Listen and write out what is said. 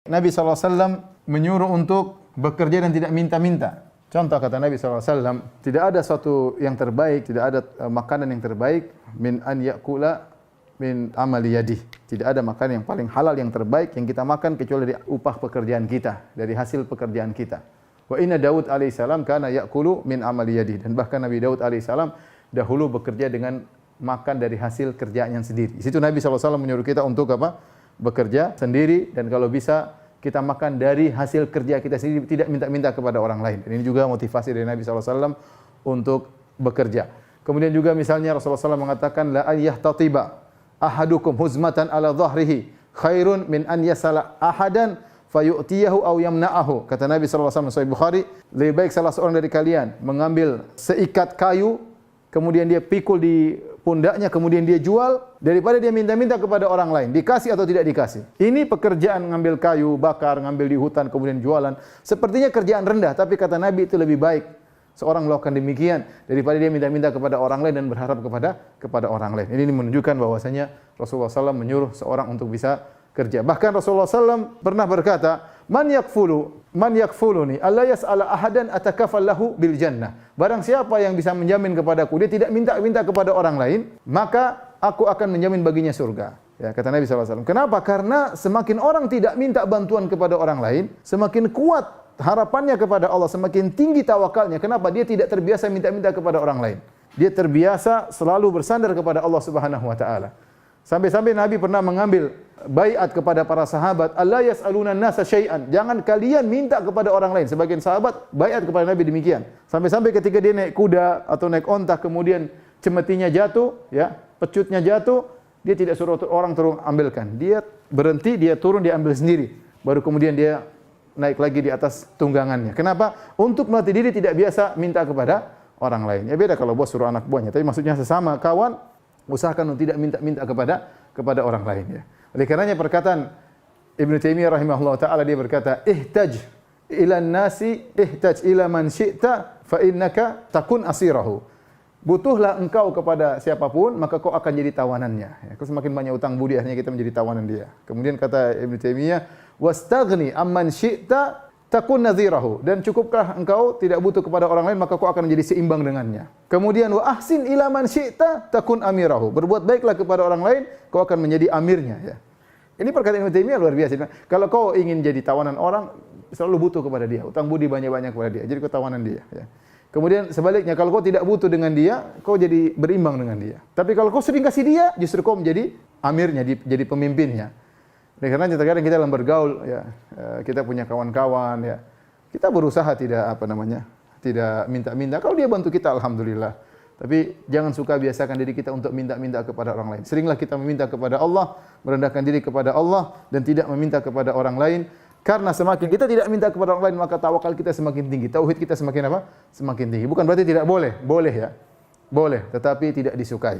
Nabi SAW menyuruh untuk bekerja dan tidak minta-minta. Contoh kata Nabi SAW, tidak ada suatu yang terbaik, tidak ada makanan yang terbaik min an ya'kula min amali yadih. Tidak ada makanan yang paling halal, yang terbaik yang kita makan kecuali dari upah pekerjaan kita, dari hasil pekerjaan kita. Wa inna Daud alaihissalam kana ya'kulu min amali yadih. Dan bahkan Nabi Daud alaihissalam dahulu bekerja dengan makan dari hasil kerjaannya sendiri. Di situ Nabi SAW menyuruh kita untuk apa? Bekerja sendiri, dan kalau bisa kita makan dari hasil kerja kita sendiri, tidak minta-minta kepada orang lain. Dan ini juga motivasi dari Nabi SAW untuk bekerja. Kemudian juga misalnya Rasulullah SAW mengatakan, la ayyahtatiba ahadukum huzmatan ala dhahrihi khairun min an yasala ahadan fayu'tiyahu aw yamna'ahu. Kata Nabi SAW Sahih Bukhari, lebih baik salah seorang dari kalian mengambil seikat kayu, kemudian dia pikul di pundaknya, kemudian dia jual, daripada dia minta-minta kepada orang lain, dikasih atau tidak dikasih. Ini pekerjaan ngambil kayu, bakar, ngambil di hutan, kemudian jualan. Sepertinya kerjaan rendah, tapi kata Nabi itu lebih baik seorang melakukan demikian daripada dia minta-minta kepada orang lain dan berharap kepada orang lain. Ini menunjukkan bahwasanya Rasulullah SAW menyuruh seorang untuk bisa kerja. Bahkan Rasulullah SAW pernah berkata, man yakfuluni alla yas'ala ahadan atakafal lahu bil jannah. Barang siapa yang bisa menjamin kepadaku, dia tidak minta kepada orang lain, maka aku akan menjamin baginya surga. Ya, kata Nabi SAW. Kenapa? Karena semakin orang tidak minta bantuan kepada orang lain, semakin kuat harapannya kepada Allah, semakin tinggi tawakalnya. Kenapa? Dia tidak terbiasa minta-minta kepada orang lain. Dia terbiasa selalu bersandar kepada Allah Subhanahu wa taala. Sampai-sampai Nabi pernah mengambil baiat kepada para sahabat, alla yas'aluna an-nasa syai'an. Jangan kalian minta kepada orang lain. Sebagian sahabat baiat kepada Nabi demikian. Sampai-sampai ketika dia naik kuda atau naik onta, kemudian cemetinya jatuh, ya, pecutnya jatuh, dia tidak suruh orang turun ambilkan. Dia berhenti, dia turun, dia ambil sendiri. Baru kemudian dia naik lagi di atas tunggangannya. Kenapa? Untuk melatih diri tidak biasa minta kepada orang lain. Ya beda kalau bos suruh anak buahnya, tapi maksudnya sesama kawan, usahakan untuk tidak minta kepada orang lain, ya. Oleh karenanya perkataan Ibnu Taimiyah rahimahullah taala, dia berkata, ihtaj ila nasi ihtaj ila man syi'ta fa innaka takun asirahu. Butuhlah engkau kepada siapapun, maka kau akan jadi tawanannya. Ya, kalau semakin banyak utang budi, akhirnya kita menjadi tawanan dia. Kemudian kata Ibnu Taimiyah, wastaghni amman syi'ta takun nadhirahu. Dan cukupkah engkau tidak butuh kepada orang lain, maka kau akan menjadi seimbang dengannya. Kemudian wa ahsin ila man syi'ta takun amirahu. Berbuat baiklah kepada orang lain, kau akan menjadi amirnya, ya. Ini perkataan Ibnu Taimiyah luar biasa. Kalau kau ingin jadi tawanan orang, selalu butuh kepada dia, utang budi banyak-banyak kepada dia, jadi kau tawanan dia, ya. Kemudian sebaliknya, kalau kau tidak butuh dengan dia, kau jadi berimbang dengan dia. Tapi kalau kau sering kasih dia, justru kau menjadi amirnya, jadi pemimpinnya. Karena terkadang kita dalam bergaul, ya, kita punya kawan-kawan, ya, kita berusaha tidak minta-minta. Kalau dia bantu kita, alhamdulillah. Tapi jangan suka biasakan diri kita untuk minta-minta kepada orang lain. Seringlah kita meminta kepada Allah, merendahkan diri kepada Allah, dan tidak meminta kepada orang lain. Karena semakin kita tidak minta kepada orang lain, maka tawakal kita semakin tinggi, tauhid kita semakin apa? Semakin tinggi. Bukan berarti tidak boleh, boleh, ya, boleh, tetapi tidak disukai.